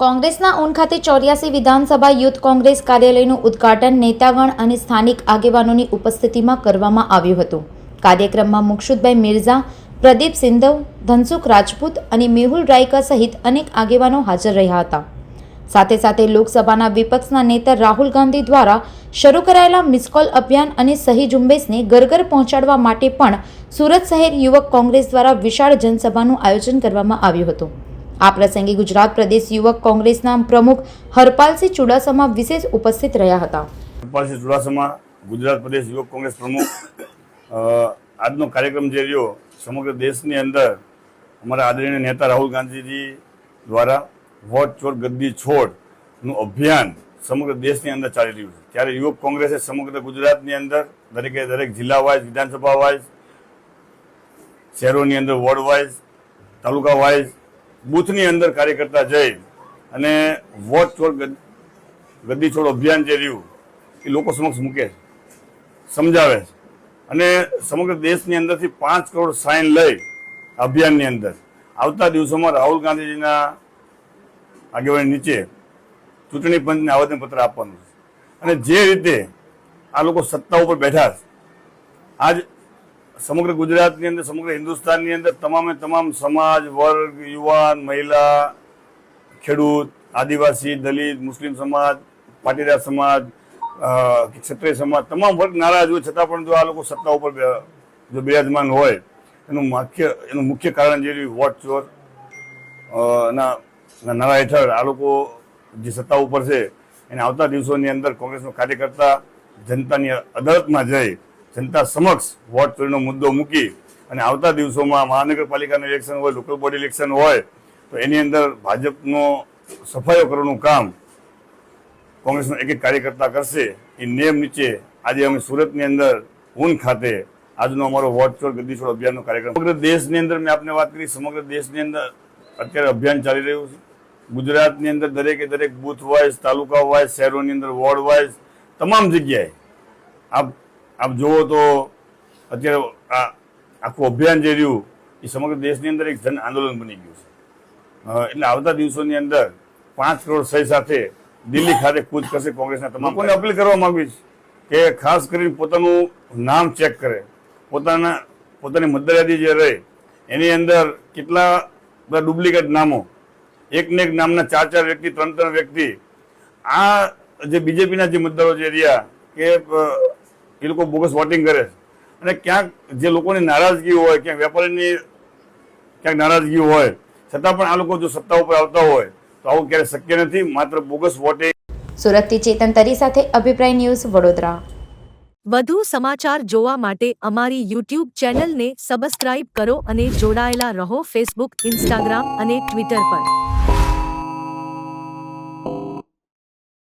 કોંગ્રેસના ઊન ખાતે 84 વિધાનસભા યુથ કોંગ્રેસ કાર્યાલયનું ઉદ્ઘાટન નેતાગણ અને સ્થાનિક આગેવાનોની ઉપસ્થિતિમાં કરવામાં આવ્યું હતું। કાર્યક્રમમાં મુક્ષુદભાઈ મિર્ઝા, પ્રદીપ સિંધવ, ધનસુખ રાજપૂત અને મેહુલ રાયકા સહિત અનેક આગેવાનો હાજર રહ્યા હતા। સાથે સાથે લોકસભાના વિપક્ષના નેતા રાહુલ ગાંધી દ્વારા શરૂ કરાયેલા મિસકોલ અભિયાન અને સહી ઝુંબેશને ઘર ઘર પહોંચાડવા માટે પણ સુરત શહેર યુવક કોંગ્રેસ દ્વારા વિશાળ જનસભાનું આયોજન કરવામાં આવ્યું હતું। આ પ્રસંગે ગુજરાત પ્રદેશ યુવક કોંગ્રેસના પ્રમુખ હરપાલસિંહ ચુડાસમા વિશેષ ઉપસ્થિત રહ્યા હતા। હરપાલસિંહ ચુડાસમા, ગુજરાત પ્રદેશ યુવક કોંગ્રેસ પ્રમુખ। આજનો કાર્યક્રમ જે રહ્યો સમગ્ર દેશની અંદર અમારા આદરણીય નેતા રાહુલ ગાંધીજી દ્વારા વોટ ચોર ગદ્દી છોડનું અભિયાન સમગ્ર દેશની અંદર ચાલી રહ્યું છે, ત્યારે યુવક કોંગ્રેસે સમગ્ર ગુજરાતની અંદર દરેક જિલ્લા વાઇઝ, વિધાનસભા વાઇઝ, શહેરોની અંદર વોર્ડ વાઇઝ, તાલુકા વાઇઝ, બૂથની અંદર કાર્યકર્તા જઈ અને વોટ ચોર ગદ્દી છોડ અભિયાન જે રહ્યું એ લોકો સમક્ષ મૂકે છે, સમજાવે છે અને સમગ્ર દેશની અંદરથી 5 કરોડ સાઇન લઈ અભિયાનની અંદર આવતા દિવસોમાં રાહુલ ગાંધીજીના આગેવાની નીચે ચૂંટણી પંચને આવેદનપત્ર આપવાનું છે। અને જે રીતે આ લોકો સત્તા ઉપર બેઠા છે, આજ સમગ્ર ગુજરાતની અંદર, સમગ્ર હિન્દુસ્તાનની અંદર તમામે તમામ સમાજ, વર્ગ, યુવાન, મહિલા, ખેડૂત, આદિવાસી, દલિત, મુસ્લિમ સમાજ, પાટીદાર સમાજ, ક્ષત્રિય સમાજ, તમામ વર્ગ નારાજ હોય છતાં પણ જો આ લોકો સત્તા ઉપર જો બિરાજમાન હોય એનું મુખ્ય કારણ જે વોટ ચોર ના નારા હેઠળ આ લોકો જે સત્તા ઉપર છે એને આવતા દિવસોની અંદર કોંગ્રેસનો કાર્યકર્તા જનતાની અદાલતમાં જઈ જનતા સમક્ષ વોટ ચોરીનો મુદ્દો મૂકી અને આવતા દિવસોમાં મહાનગરપાલિકાનું ઇલેક્શન હોય, લોકલ બોડી ઇલેક્શન હોય તો એની અંદર ભાજપનો સફાયો કરવાનું કામ કોંગ્રેસનો એક કાર્યકર્તા કરશે। એ નિયમ નીચે આજે અમે સુરતની અંદર ઊન ખાતે આજનો અમારો વોટ ચોર ગદ્દી છોડ અભિયાનનો કાર્યક્રમ સમગ્ર દેશની અંદર મેં આપને વાત કરી, સમગ્ર દેશની અંદર અત્યારે અભિયાન ચાલી રહ્યું છે। ગુજરાતની અંદર દરેક બૂથ વાઇઝ, તાલુકા વાઇઝ, શહેરોની અંદર વોર્ડ વાઇઝ તમામ જગ્યાએ આપ જુઓ તો અત્યારે આ આખું અભિયાન જે રહ્યું એ સમગ્ર દેશની અંદર એક જન આંદોલન બની ગયું છે। એટલે આવતા દિવસોની અંદર 5 કરોડ સહી સાથે દિલ્હી ખાતે કૂચ કરશે કોંગ્રેસના તમામ લોકોને અપીલ કરવા માંગુ છું કે ખાસ કરીને પોતાનું નામ ચેક કરે, પોતાની મતદાર યાદી જે રહે એની અંદર કેટલા બધા ડુપ્લિકેટ નામો, એકને એક નામના 4 વ્યક્તિ, 3 વ્યક્તિ, આ જે બીજેપીના જે મતદારો જે રહ્યા કે એ લોકો બોગસ વોટિંગ કરે છે અને ક્યાંક જે લોકોની નારાજગી હોય, ક્યાંક વેપારીની ક્યાંક નારાજગી હોય છતાં પણ આ લોકો જો સત્તા ઉપર આવતા હોય તો આવું ક્યારેય શક્ય નથી, માત્ર બોગસ વોટિંગ। સુરતથી ચેતન તરી સાથે અભિપ્રાય ન્યૂઝ, વડોદરા। વધુ સમાચાર જોવા માટે અમારી યુટ્યુબ ચેનલને સબસ્ક્રાઇબ કરો અને જોડાયેલા રહો ફેસબુક, ઇન્સ્ટાગ્રામ અને ટ્વિટર પર।